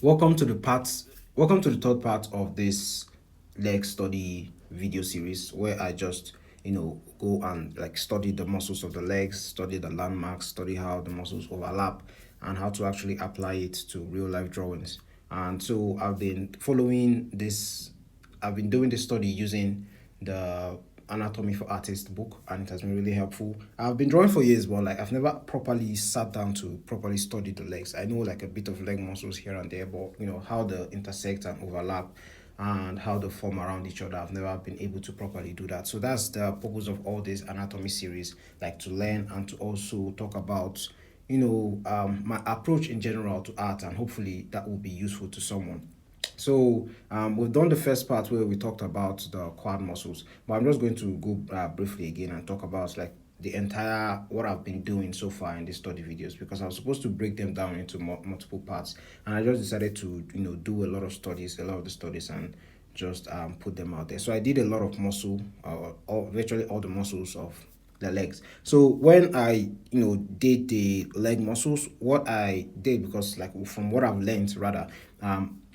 Welcome to the part. Welcome to the third part of this leg study video series, where I just go and like study the muscles of the legs, study the landmarks, study how the muscles overlap, and how to actually apply it to real life drawings. And so I've been doing this study using the Anatomy for Artists book, and it has been really helpful. I've been drawing for years, but like I've never properly sat down to properly study the legs. I know like a bit of leg muscles here and there, but how they intersect and overlap and how they form around each other. I've never been able to properly do that. So that's the purpose of all this anatomy series, like to learn and to also talk about my approach in general to art, and hopefully that will be useful to someone. So we've done the first part where we talked about the quad muscles, but I'm just going to go briefly again and talk about like the entire what I've been doing so far in these study videos, because I was supposed to break them down into multiple parts, and I just decided to do a lot of the studies, and just put them out there. So I did a lot of muscle, virtually all the muscles of the legs. So when I did the leg muscles, what I did, because like from what I've learned rather,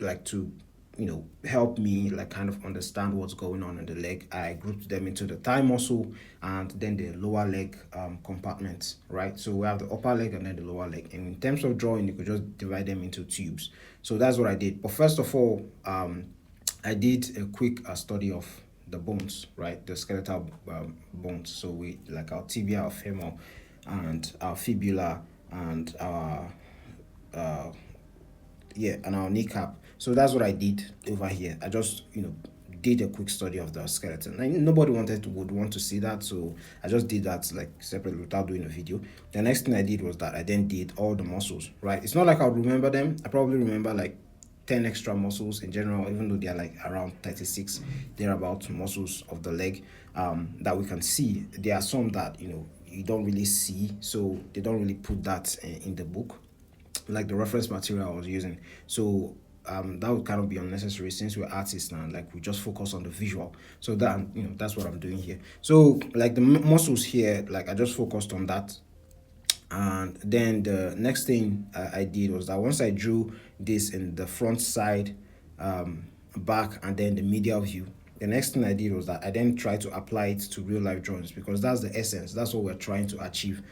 like to help me like kind of understand what's going on in the leg, I grouped them into the thigh muscle and then the lower leg compartments, right? So we have the upper leg and then the lower leg, and in terms of drawing you could just divide them into tubes. So that's what I did. But first of all, I did a quick study of the bones, right? The skeletal bones. So we like our tibia, our femur, and our fibula, and our and our kneecap. So that's what I did over here. I just did a quick study of the skeleton. And nobody would want to see that, so I just did that like separately without doing a video. The next thing I did was that I then did all the muscles, right? It's not like I'll remember them. I probably remember like 10 extra muscles in general, even though they are like around 36 thereabout muscles of the leg that we can see. There are some that you don't really see, so they don't really put that in the book, like the reference material I was using. So that would kind of be unnecessary, since we're artists now, like we just focus on the visual. So that that's what I'm doing here. So like the muscles here, like I just focused on that. And then the next thing I did was that once I drew this in the front side, back, and then the medial view, the next thing I did was that I then tried to apply it to real life drawings, because that's the essence. That's what we're trying to achieve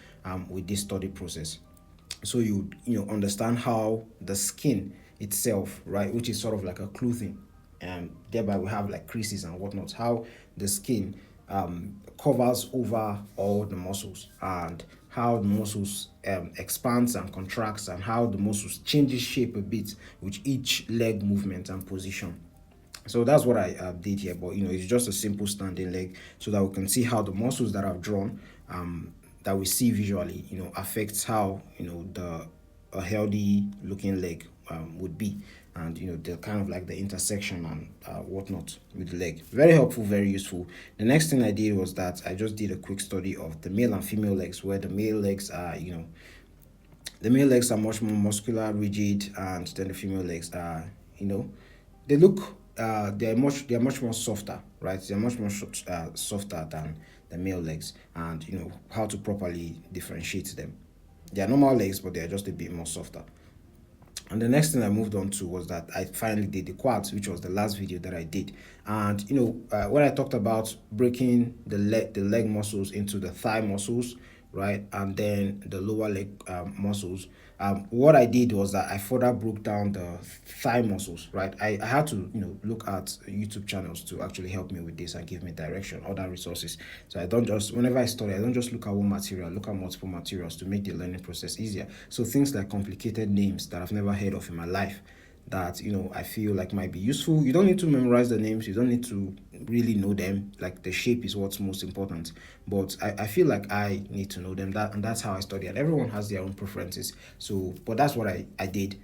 with this study process. So you understand how the skin itself, right, which is sort of like a clothing, and thereby we have like creases and whatnot, how the skin covers over all the muscles, and how the muscles expands and contracts, and how the muscles changes shape a bit with each leg movement and position. So that's what I did here, but it's just a simple standing leg, so that we can see how the muscles that I've drawn, that we see visually, affects how the a healthy looking leg would be, and the kind of like the intersection and whatnot with the leg. Very helpful, very useful. The next thing I did was that I just did a quick study of the male and female legs, where the male legs are the male legs are much more muscular, rigid, and then the female legs are, they look they're much more softer, right? They're much more softer than the male legs, and how to properly differentiate them. They are normal legs, but they are just a bit more softer. And the next thing I moved on to was that I finally did the quads, which was the last video that I did. And when I talked about breaking the leg muscles into the thigh muscles, right, and then the lower leg muscles, what I did was that I further broke down the thigh muscles, right. I had to look at YouTube channels to actually help me with this and give me direction, other resources. So I don't just, whenever I study, I don't just look at one material, I look at multiple materials to make the learning process easier. So things like complicated names that I've never heard of in my life, that I feel like might be useful. You don't need to memorize the names, you don't need to really know them. Like the shape is what's most important, but I feel like I need to know them, and that's how I study. And everyone has their own preferences. So but that's what I did.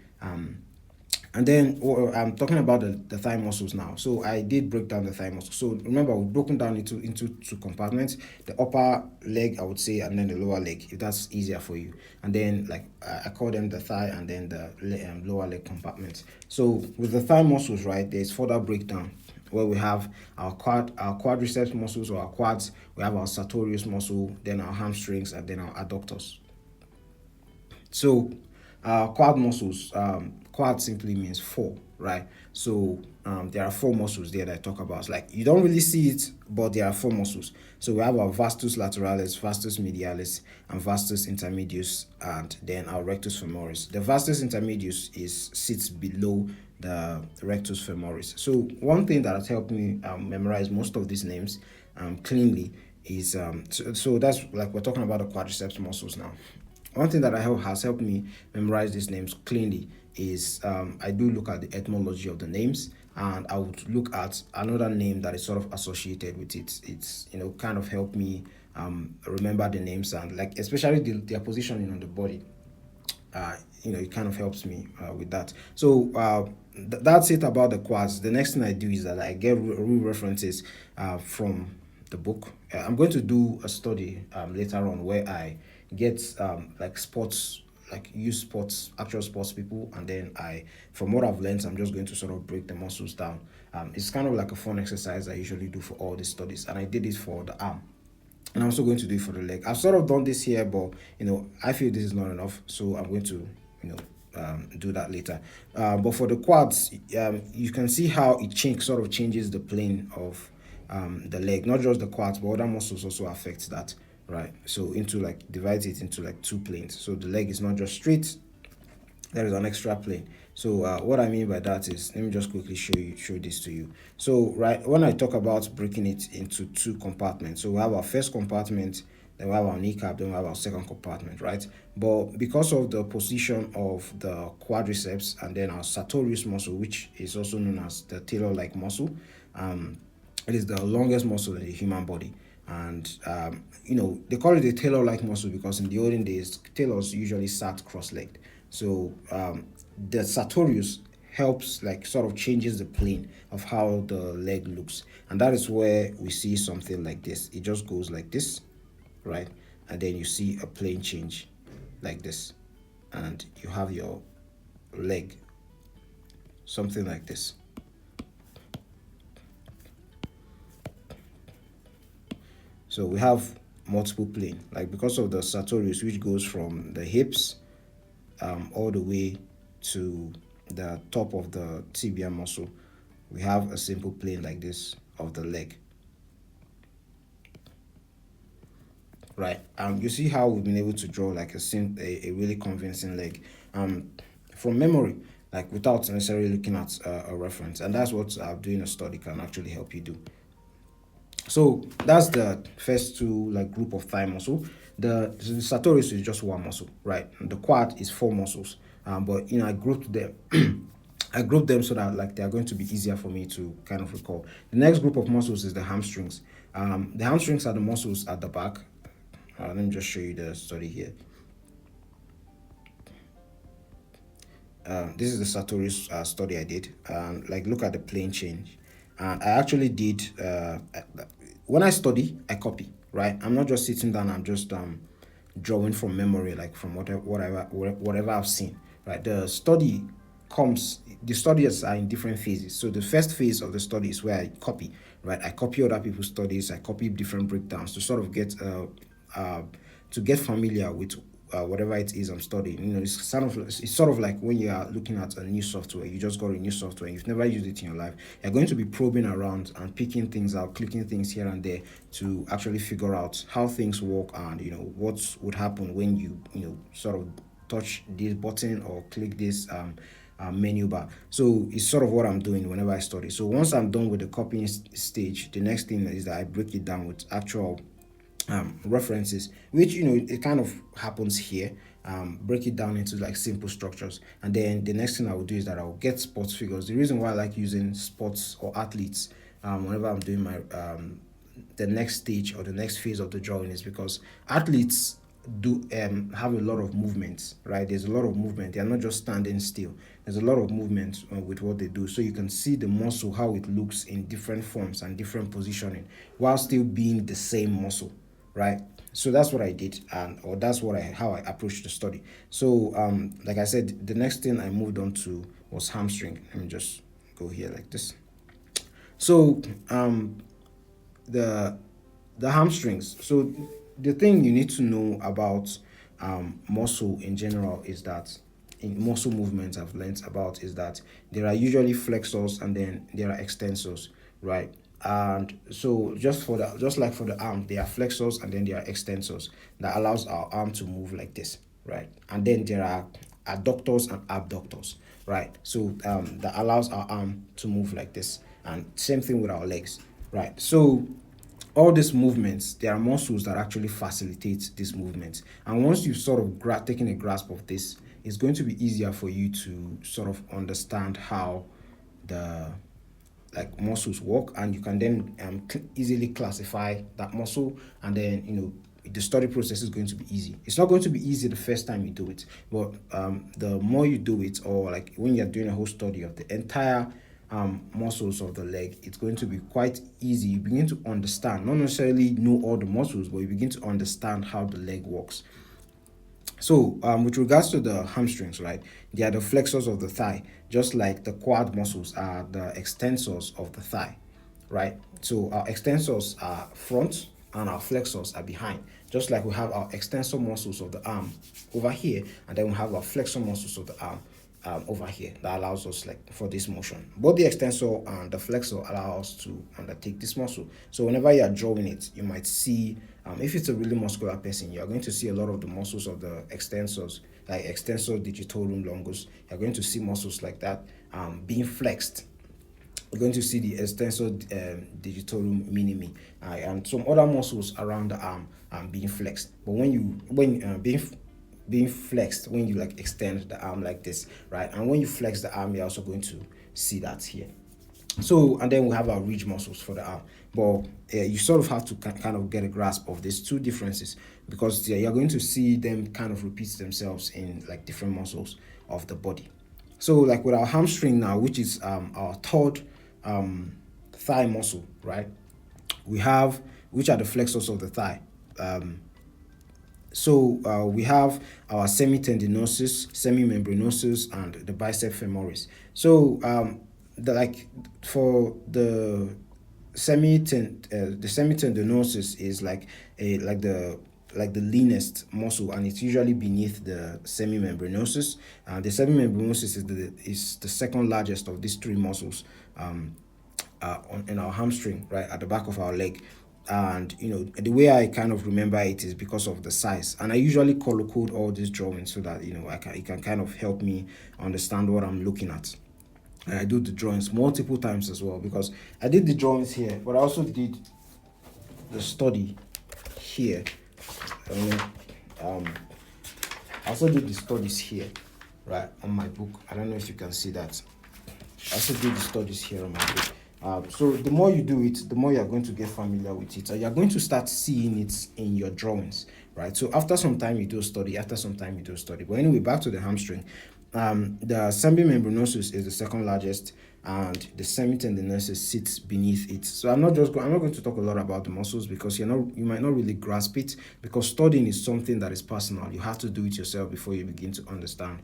And then I'm talking about the thigh muscles now. So I did break down the thigh muscles. So remember, we've broken down into two compartments: the upper leg, I would say, and then the lower leg, if that's easier for you. And then like I call them the thigh and then the lower leg compartments. So with the thigh muscles, right, there's further breakdown, where we have our quadriceps muscles, or our quads. We have our sartorius muscle, then our hamstrings, and then our adductors. So quad muscles, quad simply means four, right? So there are four muscles there that I talk about. Like you don't really see it, but there are four muscles. So we have our vastus lateralis, vastus medialis, and vastus intermedius, and then our rectus femoris. The vastus intermedius is sits below the rectus femoris. So one thing that has helped me memorize most of these names cleanly is so that's like we're talking about the quadriceps muscles now. One thing that has helped me memorize these names cleanly is I do look at the etymology of the names, and I would look at another name that is sort of associated with it. It's kind of helped me remember the names, and like especially their positioning on the body. It kind of helps me with that. So that's it about the quads. The next thing I do is that I get references from the book. I'm going to do a study later on where I get like sports, like use sports, actual sports people, and then from what I've learned, I'm just going to sort of break the muscles down. It's kind of like a fun exercise I usually do for all these studies, and I did it for the arm, and I'm also going to do it for the leg. I've sort of done this here, but I feel this is not enough, so I'm going to do that later. But for the quads, you can see how it sort of changes the plane of the leg, not just the quads, but other muscles also affect that, right? So into like divides it into like two planes. So the leg is not just straight, there is an extra plane. So what I mean by that is, let me just quickly show this to you. So right when I talk about breaking it into two compartments, so we have our first compartment, then we have our kneecap, then we have our second compartment, right? But because of the position of the quadriceps and then our sartorius muscle, which is also known as the tailor-like muscle, it is the longest muscle in the human body. And they call it the tailor-like muscle because in the olden days tailors usually sat cross-legged. So the sartorius helps, like, sort of changes the plane of how the leg looks, and that is where we see something like this. It just goes like this, right? And then you see a plane change like this, and you have your leg something like this. So we have multiple plane, like because of the sartorius, which goes from the hips all the way to the top of the tibia muscle. We have a simple plane like this of the leg, right? You see how we've been able to draw like a really convincing leg from memory, like without necessarily looking at a reference, and that's what doing a study can actually help you do. So that's the first two, like, group of thigh muscle. The sartorius is just one muscle, right? And the quad is four muscles. But I grouped them. I grouped them so that, like, they are going to be easier for me to kind of recall. The next group of muscles is the hamstrings. The hamstrings are the muscles at the back. Let me just show you the study here. This is the sartorius study I did. Like, look at the plane change. And I actually did when I study, I copy, right? I'm not just sitting down, I'm just drawing from memory, like from whatever I've seen, right? The studies are in different phases. So the first phase of the study is where I copy, right? I copy other people's studies, I copy different breakdowns to sort of get familiar with whatever it is I'm studying. It's sort of like when you are looking at a new software. You just got a new software, you've never used it in your life. You're going to be probing around and picking things out, clicking things here and there to actually figure out how things work, and what would happen when you sort of touch this button or click this menu bar. So it's sort of what I'm doing whenever I study. So once I'm done with the copying stage, the next thing is that I break it down with actual references, which it kind of happens here. Break it down into like simple structures, and then the next thing I will do is that I will get sports figures. The reason why I like using sports or athletes whenever I'm doing my the next stage or the next phase of the drawing is because athletes do have a lot of movements, right? There's a lot of movement. They are not just standing still. There's a lot of movement with what they do. So you can see the muscle, how it looks in different forms and different positioning while still being the same muscle, right? So that's what I did, or that's how I approached the study. So like I said, the next thing I moved on to was hamstring. Let me just go here like this. So the hamstrings. So the thing you need to know about muscle in general is that in muscle movements I've learned about is that there are usually flexors and then there are extensors, right? And so just like for the arm, there are flexors and then there are extensors that allows our arm to move like this, right? And then there are adductors and abductors, right? So that allows our arm to move like this, and same thing with our legs, right? So all these movements, there are muscles that actually facilitate these movements, and once you've sort of taken a grasp of this, it's going to be easier for you to sort of understand how the like muscles work, and you can then easily classify that muscle, and then the study process is going to be easy. It's not going to be easy the first time you do it, but the more you do it, or like when you're doing a whole study of the entire muscles of the leg, it's going to be quite easy. You begin to understand, not necessarily know all the muscles, but you begin to understand how the leg works. So, with regards to the hamstrings, right, they are the flexors of the thigh, just like the quad muscles are the extensors of the thigh, right? So, our extensors are front and our flexors are behind, just like we have our extensor muscles of the arm over here, and then we have our flexor muscles of the arm over here that allows us like for this motion. Both the extensor and the flexor allow us to undertake this muscle. So whenever you are drawing it, you might see if it's a really muscular person, you are going to see a lot of the muscles of the extensors, like extensor digitorum longus. You're going to see muscles like that being flexed. You're going to see the extensor digitorum minimi and some other muscles around the arm being flexed. But when being flexed, when you like extend the arm like this, right? And when you flex the arm, you're also going to see that here. So, and then we have our ridge muscles for the arm. But you sort of have to kind of get a grasp of these two differences, because you're going to see them kind of repeat themselves in like different muscles of the body. So, like with our hamstring now, which is our third thigh muscle, right? We have, which are the flexors of the thigh. So we have our semitendinosus, semimembranosus, and the bicep femoris. So for the semitendinosus is like the leanest muscle, and it's usually beneath the semimembranosus. The semimembranosus is the second largest of these three muscles in our hamstring, right at the back of our leg. And the way I kind of remember it is because of the size, and I usually color code all these drawings so that it can kind of help me understand what I'm looking at. And I do the drawings multiple times as well, because I did the drawings here, but I also did the study here. I also did the studies here, right, on my book. I don't know if you can see that. I also did the studies here on my book. So the more you do it, the more you're going to get familiar with it. So you're going to start seeing it in your drawings, right? So after some time you do a study, But anyway, back to the hamstring. The semimembranosus is the second largest, and the semitendinosus sits beneath it. So I'm not going to talk a lot about the muscles, because you might not really grasp it, because studying is something that is personal. You have to do it yourself before you begin to understand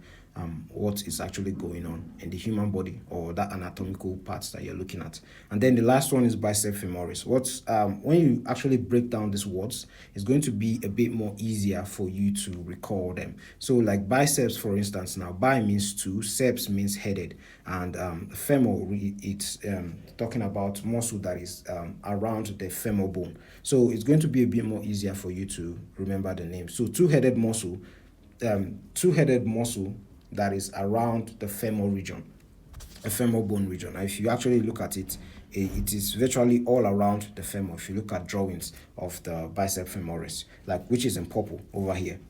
what is actually going on in the human body, or that anatomical parts that you're looking at. And then the last one is bicep femoris. When you actually break down these words, it's going to be a bit more easier for you to recall them. So like biceps, for instance, now bi means two, ceps means headed, and femur, it's talking about muscle that is around the femur bone. So it's going to be a bit more easier for you to remember the name. So two-headed muscle that is around the femur region, a femur bone region. Now, if you actually look at it, it is virtually all around the femur. If you look at drawings of the bicep femoris, which is in purple over here.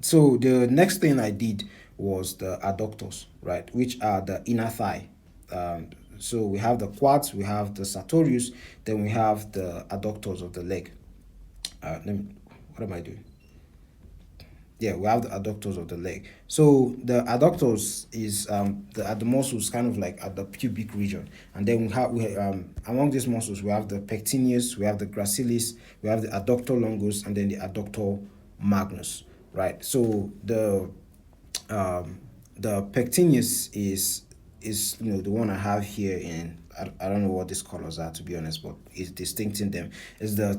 So the next thing I did was the adductors, right, which are the inner thigh. So we have the quads, we have the sartorius, then we have the adductors of the leg. What am I doing? Yeah, we have the adductors of the leg. So the adductors is the muscles kind of like at the pubic region, and then we among these muscles we have the pectineus, we have the gracilis, we have the adductor longus, and then the adductor magnus, right? So the pectineus is is, the one I have here in, I don't know what these colors are, to be honest, but it's distinct in them. Is the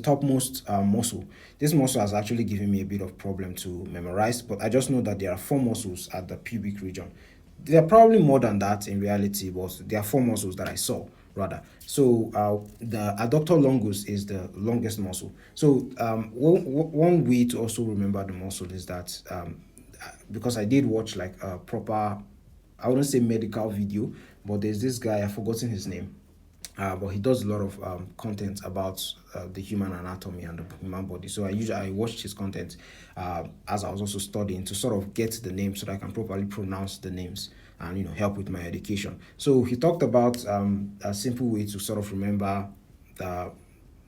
topmost muscle. This muscle has actually given me a bit of problem to memorize, but I just know that there are four muscles at the pubic region. There are probably more than that in reality, but there are four muscles that I saw rather. So the adductor longus is the longest muscle. So one way to also remember the muscle is that because I did watch like a proper, I wouldn't say medical video, but there's this guy, I've forgotten his name, but he does a lot of content about the human anatomy and the human body. So I watched his content as I was also studying to sort of get the names so that I can properly pronounce the names and help with my education. So he talked about a simple way to sort of remember the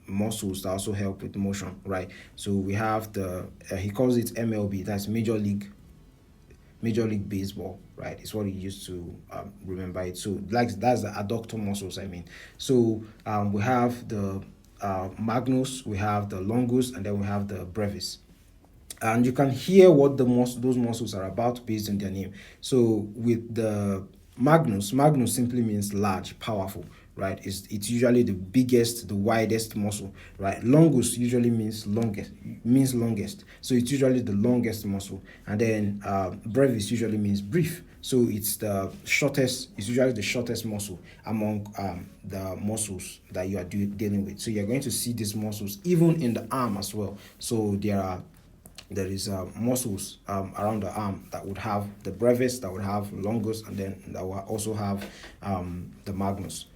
muscles that also help with motion, right? So we have the he calls it MLB, that's Major League Baseball, right? It's what he used to remember it. So like that's the adductor muscles. I mean, so we have the magnus, we have the longus, and then we have the brevis. And you can hear what those muscles are about based on their name. So with the magnus simply means large, powerful, right? It's usually the biggest, the widest muscle, right? Longus usually means longest, so it's usually the longest muscle. And then brevis usually means brief, so it's usually the shortest muscle among the muscles that you are dealing with. So you're going to see these muscles even in the arm as well. So there is muscles around the arm that would have the brevis, that would have longus, and then that will also have the magnus.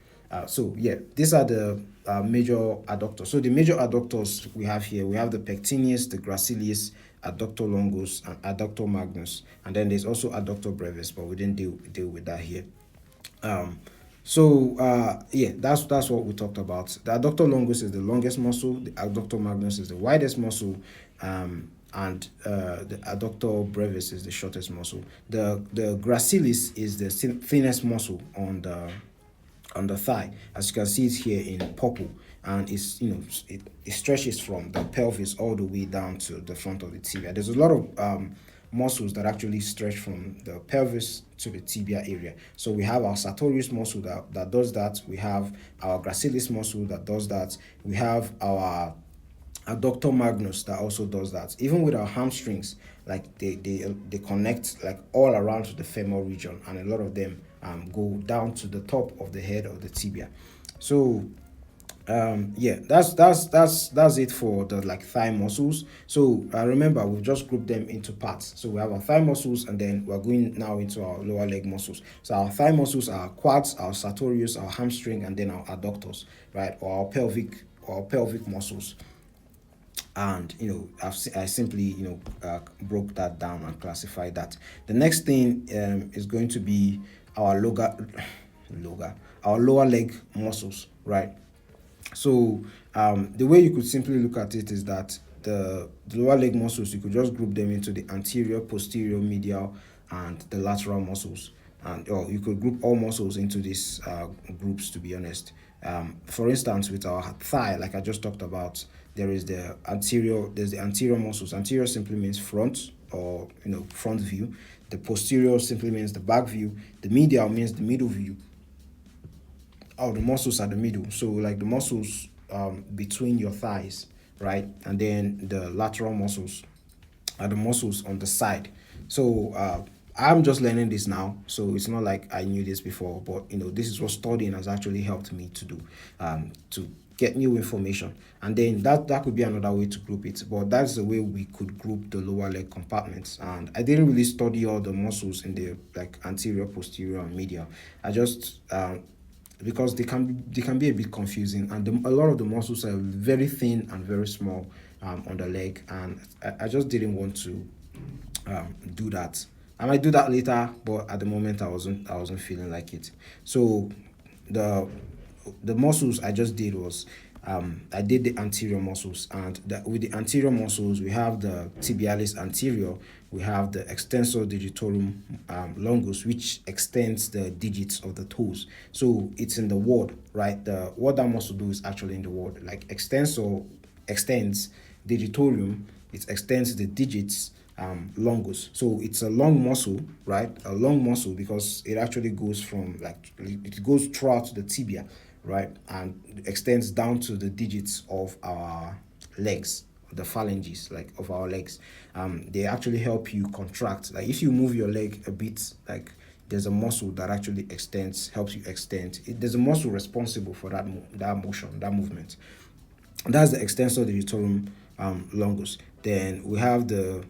So yeah, these are the major adductors. So the major adductors we have here, we have the pectineus, the gracilis, adductor longus, and adductor magnus, and then there's also adductor brevis, but we didn't deal with that here. Yeah, that's what we talked about. The adductor longus is the longest muscle. The adductor magnus is the widest muscle, and the adductor brevis is the shortest muscle. The gracilis is the thinnest muscle on the thigh. As you can see, it's here in purple, and it stretches from the pelvis all the way down to the front of the tibia. There's a lot of muscles that actually stretch from the pelvis to the tibia area. So we have our sartorius muscle that does that. We have our gracilis muscle that does that. We have our adductor magnus that also does that. Even with our hamstrings, like they connect like all around the femoral region, and a lot of them go down to the top of the head of the tibia. So yeah, that's it for the like thigh muscles. So remember, we've just grouped them into parts. So we have our thigh muscles, and then we're going now into our lower leg muscles. So our thigh muscles are quads, our sartorius, our hamstring, and then our adductors, right? Or our pelvic muscles. And I simply broke that down and classified that. The next thing is going to be our our lower leg muscles, right? So the way you could simply look at it is that the lower leg muscles, you could just group them into the anterior, posterior, medial, and the lateral muscles. And or you could group all muscles into these groups, to be honest. For instance, with our thigh, like I just talked about, there's the anterior muscles. Anterior simply means front, or front view. The posterior simply means the back view. The medial means the middle view. The muscles are the middle, so like the muscles between your thighs, right? And then the lateral muscles are the muscles on the side. So I'm just learning this now, so it's not like I knew this before, but this is what studying has actually helped me to do, to get new information. And then that could be another way to group it, but that's the way we could group the lower leg compartments. And I didn't really study all the muscles in the like anterior, posterior, and medial. I just because they can be a bit confusing, and a lot of the muscles are very thin and very small on the leg, and I just didn't want to do that. I might do that later, but at the moment I wasn't feeling like it. So the muscles I just did was I did the anterior muscles, and with the anterior muscles we have the tibialis anterior, we have the extensor digitorum longus, which extends the digits of the toes. So it's in the word, right? What that muscle do is actually in the word. Like extensor extends, digitorum it extends the digits, longus. So it's a long muscle, right? A long muscle because it actually goes from like it goes throughout the tibia, right, and extends down to the digits of our legs, the phalanges like of our legs. They actually help you contract. Like if you move your leg a bit, like there's a muscle that actually extends, helps you extend. There's a muscle responsible for that motion, that movement. That's the extensor digitorum longus. Then we have the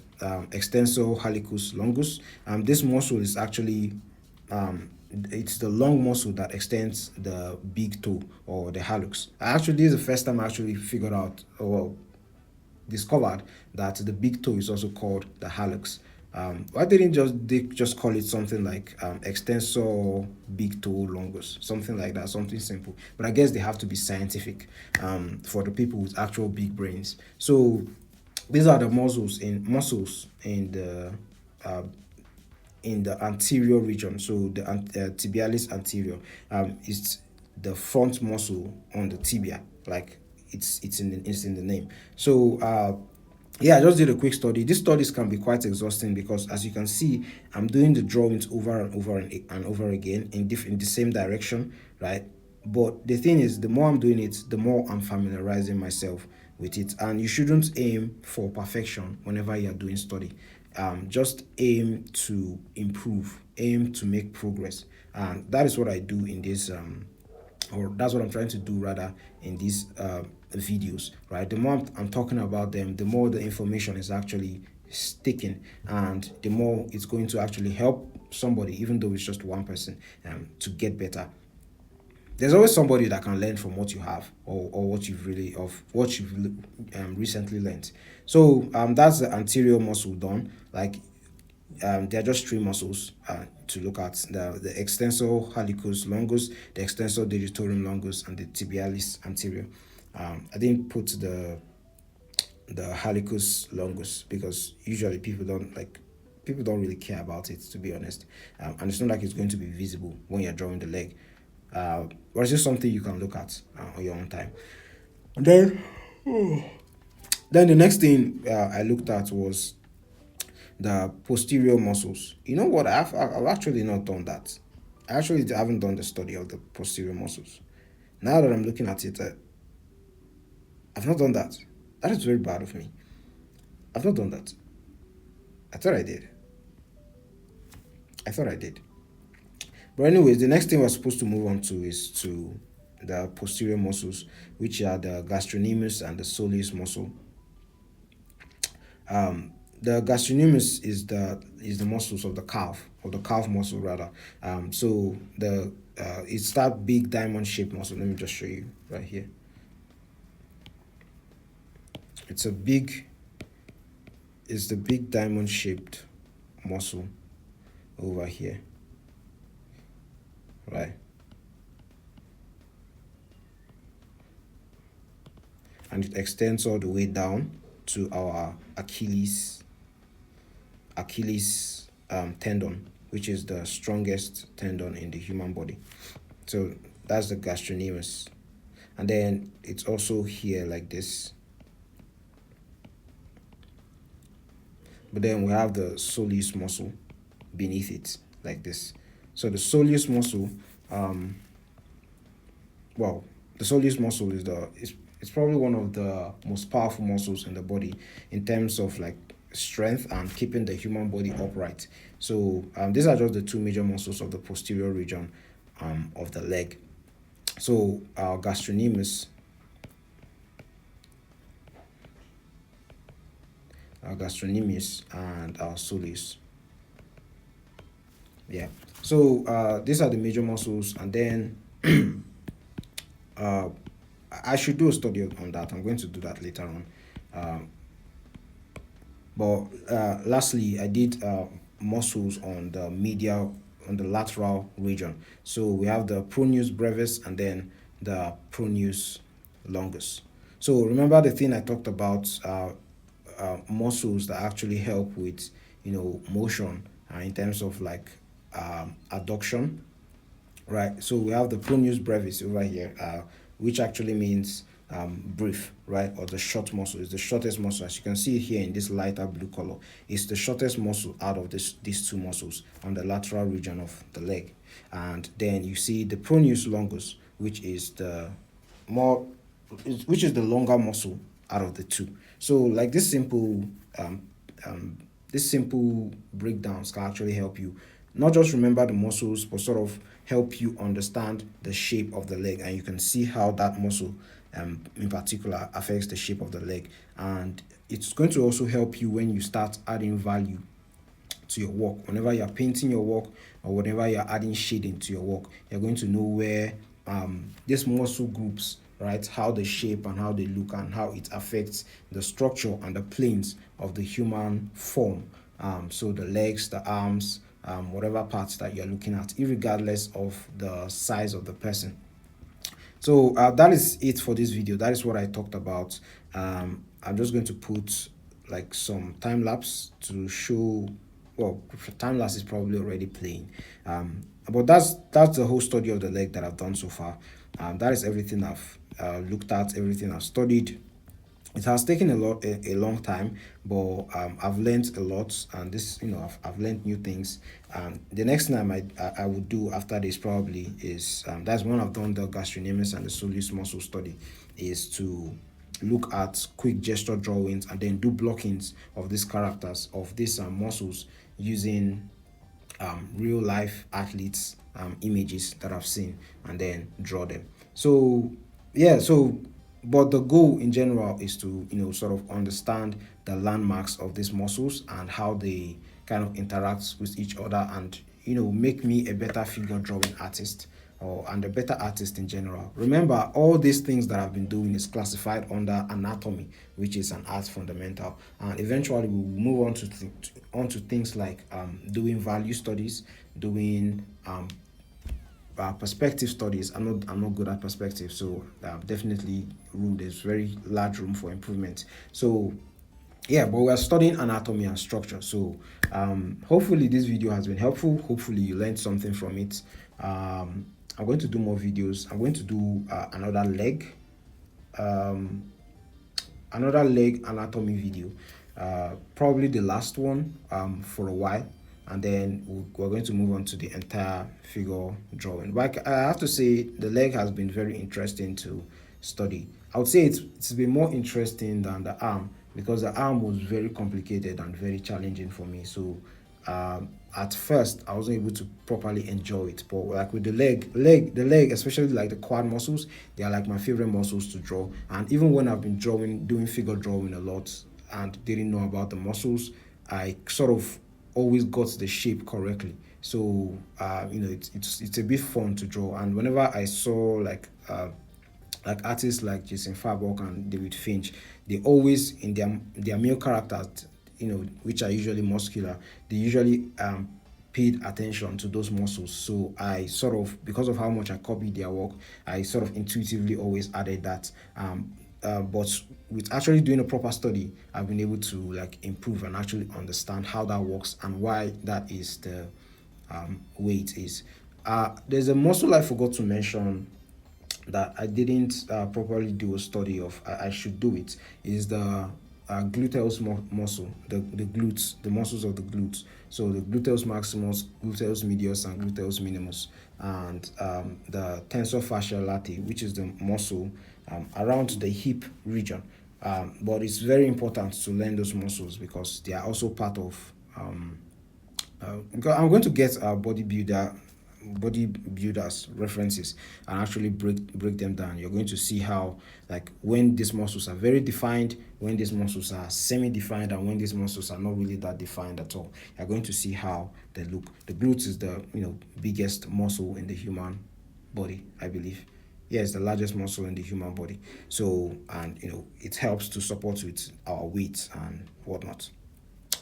extensor hallucis longus. This muscle is actually it's the long muscle that extends the big toe or the hallux. Actually, this is the first time I actually figured out, or well, discovered that the big toe is also called the hallux. Why didn't they just call it something like extensor big toe longus, something like that, something simple? But I guess they have to be scientific for the people with actual big brains. So these are the muscles uh, in the anterior region. So the tibialis anterior is the front muscle on the tibia, like it's in the name. So yeah, I just did a quick study. These studies can be quite exhausting because, as you can see, I'm doing the drawings over and over and over again in the same direction, right? But the thing is, the more I'm doing it, the more I'm familiarizing myself with it. And you shouldn't aim for perfection whenever you're doing study. Just aim to improve, aim to make progress. And that is what I do in this or that's what I'm trying to do rather in these videos, right? The more I'm talking about them, the more the information is actually sticking, and the more it's going to actually help somebody, even though it's just one person, to get better. There's always somebody that can learn from what you have, or what you've really of what you've recently learned. So that's the anterior muscle done. Like there are just three muscles to look at: the extensor hallucis longus, the extensor digitorum longus, and the tibialis anterior. I didn't put the hallucis longus because usually people don't really care about it, to be honest, and it's not like it's going to be visible when you're drawing the leg. Or it's just something you can look at on your own time. And then the next thing I looked at was the posterior muscles. You know what? I've actually not done that. I actually haven't done the study of the posterior muscles. Now that I'm looking at it, I've not done that. That is very bad of me. I've not done that. I thought I did. I thought I did. But anyways, the next thing we're supposed to move on to is to the posterior muscles, which are the gastrocnemius and the soleus muscle. The gastrocnemius is the muscles of the calf, or the calf muscle rather. So the it's that big diamond shaped muscle. Let me just show you right here. It's a big, it's the big diamond shaped muscle over here, right? And it extends all the way down to our Achilles tendon, which is the strongest tendon in the human body. So that's the gastrocnemius, and then it's also here like this. But then we have the soleus muscle beneath it like this. So the soleus muscle, well, the soleus muscle it's probably one of the most powerful muscles in the body in terms of like strength and keeping the human body upright. So these are just the two major muscles of the posterior region of the leg. So our gastrocnemius and our soleus. Yeah. So these are the major muscles, and then uh, I should do a study on that. I'm going to do that later on. But lastly, I did muscles on the medial, on the lateral region. So we have the proneus brevis and then the proneus longus. So remember the thing I talked about, muscles that actually help with motion in terms of like adduction, right? So we have the proneus brevis over here, which actually means brief, right? Or the short muscle is the shortest muscle. As you can see here in this lighter blue color, it's the shortest muscle out of these two muscles on the lateral region of the leg. And then you see the proneus longus, which is the more which is the longer muscle out of the two. So like um, this simple breakdowns can actually help you not just remember the muscles, but sort of help you understand the shape of the leg, and you can see how that muscle in particular affects the shape of the leg. And it's going to also help you when you start adding value to your work. Whenever you're painting your work or whenever you're adding shading to your work, you're going to know where these muscle groups, right, how they shape and how they look and how it affects the structure and the planes of the human form. So the legs, the arms, whatever parts that you're looking at, regardless of the size of the person. So that is it for this video. That is what I talked about. I'm just going to put like some time lapse to show. Well, time lapse is probably already playing. But that's the whole study of the leg that I've done so far. That is everything I've looked at, everything I've studied. It has taken a long time, but I've learned a lot, and this, I've learned new things. The next time I would do after this probably is that's when I've done the gastrocnemius and the soleus muscle study, is to look at quick gesture drawings and then do blockings of these characters of these muscles using real life athletes images that I've seen, and then draw them. So yeah, but the goal in general is to sort of understand the landmarks of these muscles and how they kind of interact with each other, and make me a better figure drawing artist, and a better artist in general. Remember, all these things that I've been doing is classified under anatomy, which is an art fundamental, and eventually we will move on to things like doing value studies, doing perspective studies. I'm not good at perspective, so definitely there's very large room for improvement. So yeah, but we're studying anatomy and structure. So hopefully this video has been helpful. Hopefully you learned something from it. I'm going to do more videos. I'm going to do another leg anatomy video, probably the last one for a while, and then we're going to move on to the entire figure drawing. But I have to say the leg has been very interesting to study. I would say it's been more interesting than the arm, because the arm was very complicated and very challenging for me. So at first I wasn't able to properly enjoy it, but like with the leg, especially like the quad muscles, they are like my favorite muscles to draw. And even when I've been doing figure drawing a lot and didn't know about the muscles, I sort of always got the shape correctly. So it's a bit fun to draw. And whenever I saw like artists like Jason Farbach and David Finch, they always in their male characters, which are usually muscular, they usually paid attention to those muscles. So I sort of, because of how much I copied their work, I sort of intuitively always added that. But with actually doing a proper study, I've been able to like improve and actually understand how that works and why that is the way it is. There's a muscle I forgot to mention that I didn't properly do a study of. I should do it. Is the gluteus muscle, the glutes, the muscles of the glutes. So the gluteus maximus, gluteus medius, and gluteus minimus, and the tensor fasciae latae, which is the muscle around the hip region. But it's very important to learn those muscles because they are also part of. Because I'm going to get a bodybuilders references and actually break them down. You're going to see how, like, when these muscles are very defined, when these muscles are semi-defined, and when these muscles are not really that defined at all. You're going to see how they look. The glutes is the biggest muscle in the human body, I believe. Yeah, it's the largest muscle in the human body. So, and it helps to support with our weight and whatnot.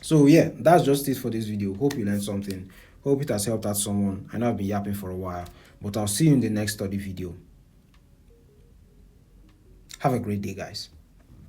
So yeah, that's just it for this video. Hope you learned something. Hope it has helped out someone. I know I've been yapping for a while, but I'll see you in the next study video. Have a great day, guys.